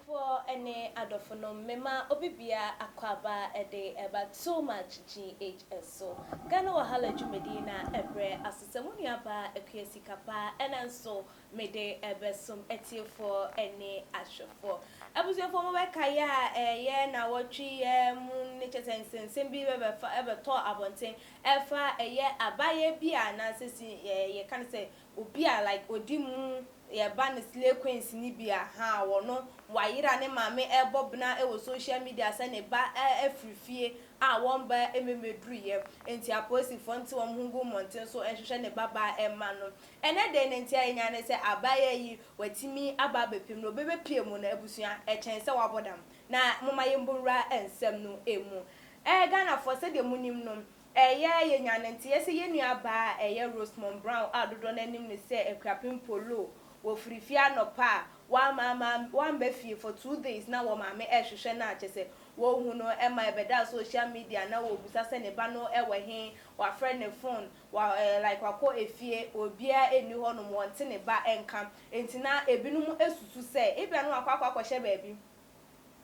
For any adofono mema obibia akwaba ede eba too much GHS so Ghana wahala jumedina ebre asesemu aba ekwesi kapa enanso mede ebesum etie for any ashofo abusia for mo beka ya ye na wotwi mu ne chesensen bi bebefa ebeto abonten efa ye abaye bia na sesi ye kan say obi a like odimu ye ban slay queens ni bia ha wono wayira ne mame ebobna e wo social media se ne ba afrifie a won ba ememedruye enti aposi fonti won hungu monten so enhwehwe ne baba ema no ene de ne ntia nya ne se abaya yi watimi aba bepem no bebepie mu na abusua echen se wabodam na momaye mbonra ensem no emu Ghana for se de munim no ye nyanenti yesi ye nua ba ye Rosemond Brown adodo nanim ne se Akuapem Poloo wo frifia no pa one be for 2 days na wo mame ehwehwe na achese wo hu no ema ebeda social media na wo busa se ne ba no ewe he wa friend ne phone wa like wako efie obia eni ho no wonte ne ba enka entina ebinum esusu se ebia no akwa hye baabi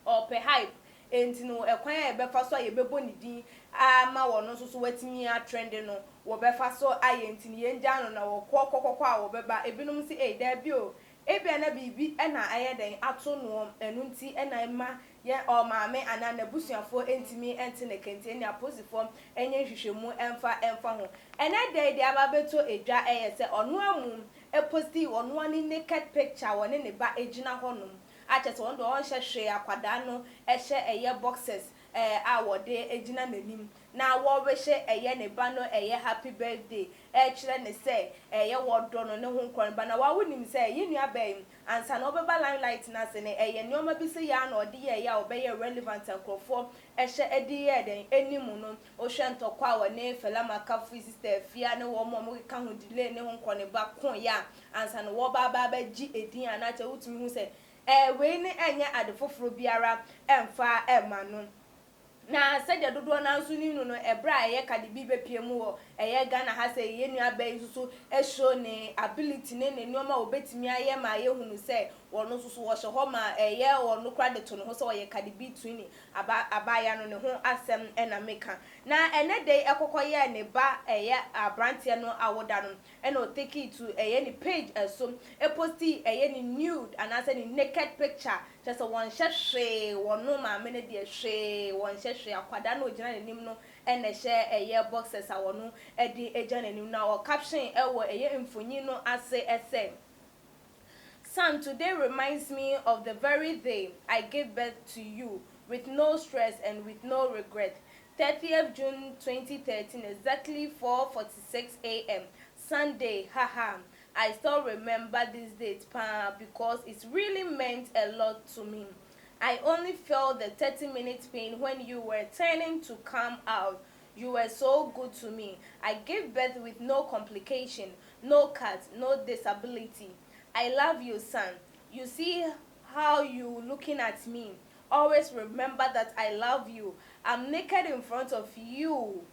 ope hype entino ekwan ebefa so ayebebo ni din ama wono so watimi a trend no wo befa so ayentini yenja no na wo kokokoko a wo beba ebinum si da bi o ebia na bibi na ayeden ato no enunti na ema ye o maame ana na busuafo entimi entine kente ni aposifo enye hwehwemu emfa ho ene dey dey ababeto edwa se ono amu posti ono ani naked picture woni ne ba ejina honom achese wondo on hwehwe akwada no eye boxes a wode ejina nanim na wo behye eye ne ba no happy birthday kire ne se wodo no ne ho nkron ba na wa wonim se ye nua bam ansa na obeba limelight na se ne nyoma bi se ya na ode ye ya obeye relevant akrofo edi ye den enimu no o hwe ntokwa wa ne fela makafu sister fia ne wo mo ka ho delay ne ho nkron ba kon ya ansa na wo ba gi edin anache wutumi hu se we ne enya adefoforo biara emfa ema no na sede dodo na nso ni no ebra ye kadibi bepie mu wo Ghana ha se ye nua ba isusu show ne ability ne nneoma obetimi aye ma ye hunu se wono susu wo hye ho ma wono kra de to no ho se wo ye kadibi twini abaya no ne ho asem na meka na ene dey ekokoye ne ba abrantie no awoda no o take it to ni page so posti ni nude and as ni naked picture just one hye wono ma me ne de hye won hye akwada no gina nanim no hye boxes a wono di eja nanim na o caption mfonyi no ase Son, today reminds me of the very day I gave birth to you with no stress and with no regret. 30th June 2013, exactly 4:46 a.m. Sunday, haha. I still remember this date because it really meant a lot to me. I only felt the 30-minute pain when you were turning to come out. You were so good to me. I gave birth with no complication, no cut, no disability. I love you, son. You see how you looking at me. Always remember that I love you. I'm naked in front of you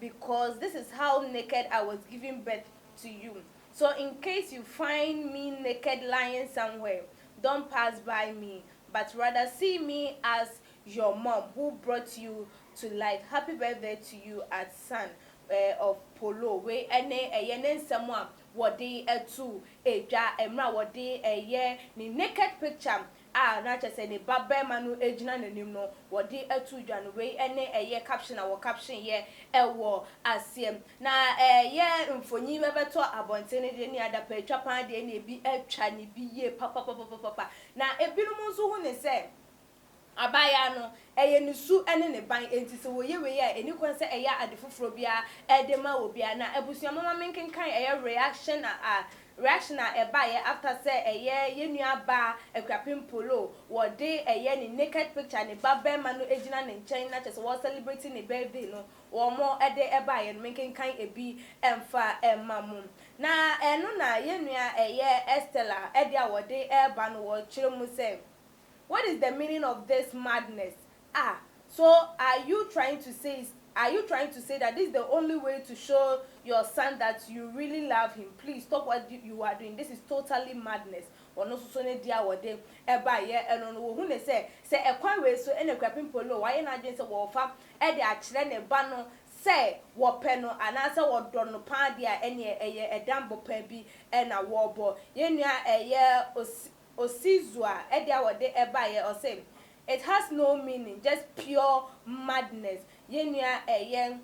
because this is how naked I was giving birth to you. So in case you find me naked lying somewhere, don't pass by me, but rather see me as your mom who brought you to life. Happy birthday to you at son of Poloo. We ene nsemo wode etu edwa emra wode ni naked picture na chese ne baba manu ejina nanim no wode etu dwa no we ene caption wo caption ye ewo asiem na mfonyi bebeto abontene de ni ada pa etwa pan de na ebi etwa ne bi ye papa na ebinom nso hu ne se abaya no nisu ene ne ban enti se wo ye we ya eni kon se adefoforo bia edema obia na abusuamama menkenkan reaction reaction a eba after say ye nua ba Akuapem Poloo wo de ni naked picture ne ba be ma no ejina ne nchen na chese wo celebrating ne birthday no wo mo ede eba ye no menken kan ebi emfa emamum na eno na ye nua Estella ede a wo de eba no wo kire mu say what is the meaning of this madness? So are you trying to say that this is the only way to show your son that you really love him? Please stop what you are doing. This is totally madness. Or no so ne dia wode eba ye eno no hu ne say ekwan we so ene Akuapem Poloo why na adwen say wo fa e de akire ne ba no say wo pe no anase wo do no pa dia ene edambo pa bi na wo bo ye nua Osizua edia wode eba ye or say it has no meaning, just pure madness. Yenua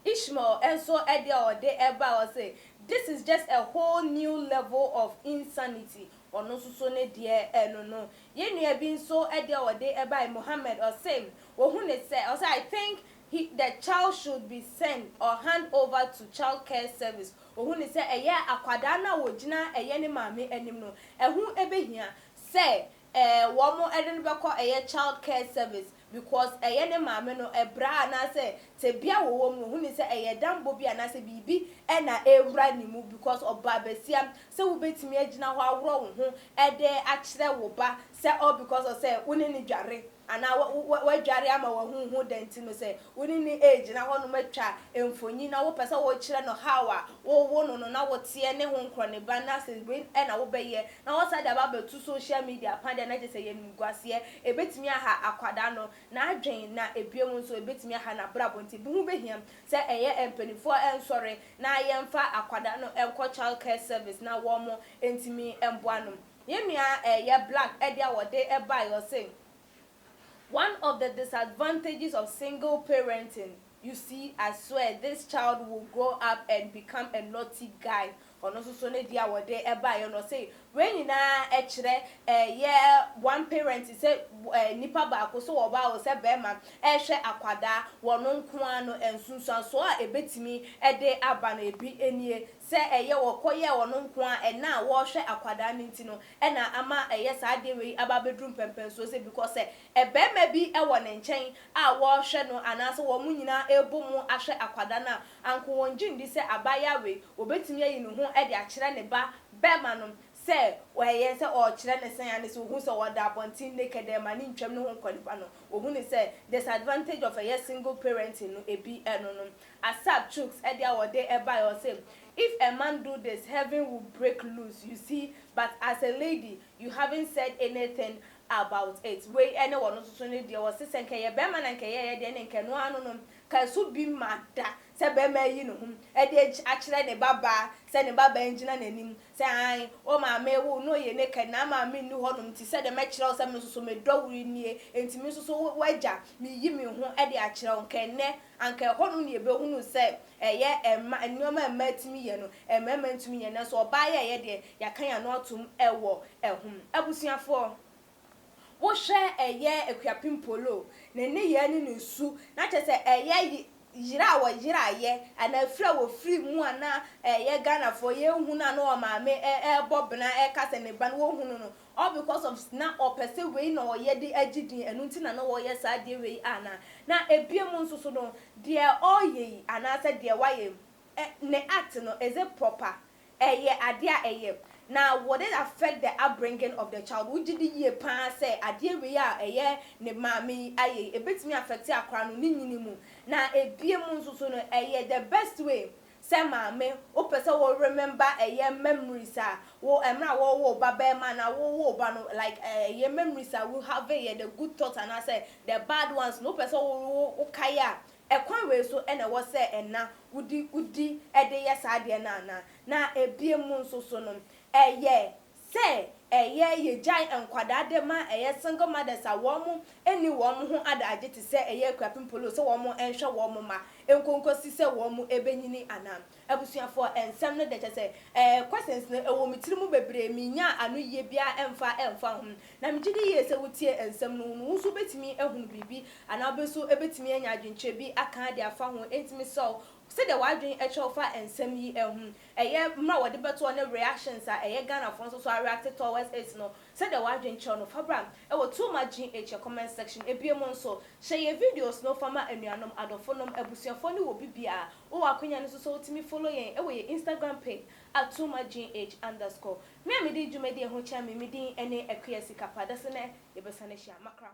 Ishmael and so edia wode eba or say this is just a whole new level of insanity. Or no so ne die no yenua bin so edia wode eba Muhammad or say wo hu ne say or say I think the child should be sent or hand over to child care service. Ohun ni say akwada na wo gina ne maame anim no ehun ebehia say wo mo eden beko child care service because ne maame no ebra na say te bia wo mo ohun ni say dambo bia na say bibi na ewura ni mu because oba besia say wo betimi agina ho awro wo ho ede akire wo ba say all because of say woni ni dware ana wa dware ama wa hu denti no say woni ni age na ho no matwa emfonyi na wo pese wo kire no hawa wo no na wo tie ne ho nkro ne ba na say we na wo beye na wo sada ba betu social media pande na je say yenu guase ebetimi aha akwada no na adwen na ebiemu nso ebetimi aha na brabonti bu hu behiam say empanifo ensore na yemfa akwada no enko child care service na wo mo entimi emboano yenua black edia wode eba yo say one of the disadvantages of single parenting, you see, I swear, this child will grow up and become a naughty guy. Or no so ne dia wode eba you know say when you na one parent say nipa ba ko so oba o say be ma hwe akwada wono nko ano ensunsun so a ebetimi de aba na ebi enie say wo koye wono nko a na wo hwe akwada nti no na ama saa de we aba bedrum pempen so say because say be ma bi wo ne nchen a wo hwe no anase wo mu nyina ebu mu ahwe akwada na anko wonjin di say abaya we obetimi ayi no ho e de akire ne ba bemanom say weye say o kire ne san ane so hu so wada bontin N.akedness ma ni ntwam no ho kwalifa no ohu ne say disadvantage of a single parenting no ebi eno no asap chooks e dia wode e buy or say if a man do this heaven will break loose you see but as a lady you haven't said anything about it we anyone so ne dia was say nke ye be ma na nke ye de ne nke no anu no ka so bi mada se be ma yi no hum e de akire ne baba se ne baba engina nanim se an o ma ma ewu no ye ne ka na ma me ni ho no ti se de me kire o se me so me dowuri nie enti me so waja me yi me ho e de akire o nke ne anka ho no ne be hu no se eye enoma matimi ye no emema ntumi ye na so oba ye de ya kan ya no otum ewo ehum abusuafo wo hwe Akuapem Poloo ne ye ni nsu na che se yira ye ana afra wo free mu ana Ghana for ye hu na no ma me bobna kase ne ban wo hu no all because of na opese we na o ye de agidin enu nti na no wo ye sa de we ana na ebiem nso so no de o ye ana se de wa ye ne act no is it proper ade a now would it affect the upbringing of the child would did ye pa say ade we ne mami aye e betimi affect akra no ni nyini mu na ebiem nso so no the best way say mami o pese wo remember memories wo emra wo baba man na wo ba no like memories will have the good thoughts and I say the bad ones no pese wo kaya ekwan we so na wo say enna udi ede yes ade na ebiem nso so no say ye jai enkwada de ma single mothers a wo mu eni wo mu ho adaje ti say Akuapem Poloo so wo mu enhwe wo mu ma enkonkosi say wo mu ebenyini anam abusuafo ensem no de che say questions no ewo mitiri mu bebre mi nya anu ye bia emfa ho na migidi ye say wotie ensem no no so betimi ehunu bibi ana obeso ebetimi anya adwenche bi aka de afa ho entimi so Say the wide dream for and send me a year more what the better on the reactions are a year Ghana for so I reacted towards it no. Say the wide dream channel for brand. I will too much GH your comment section a be so share your videos no farmer and your adophonum ebusia phone will be oh Aquinian so to me following away Instagram page at too much GH _ me did you made a whole channel me any A.R.R.E.S.T.E.D kappa that's an ebesanesha macra.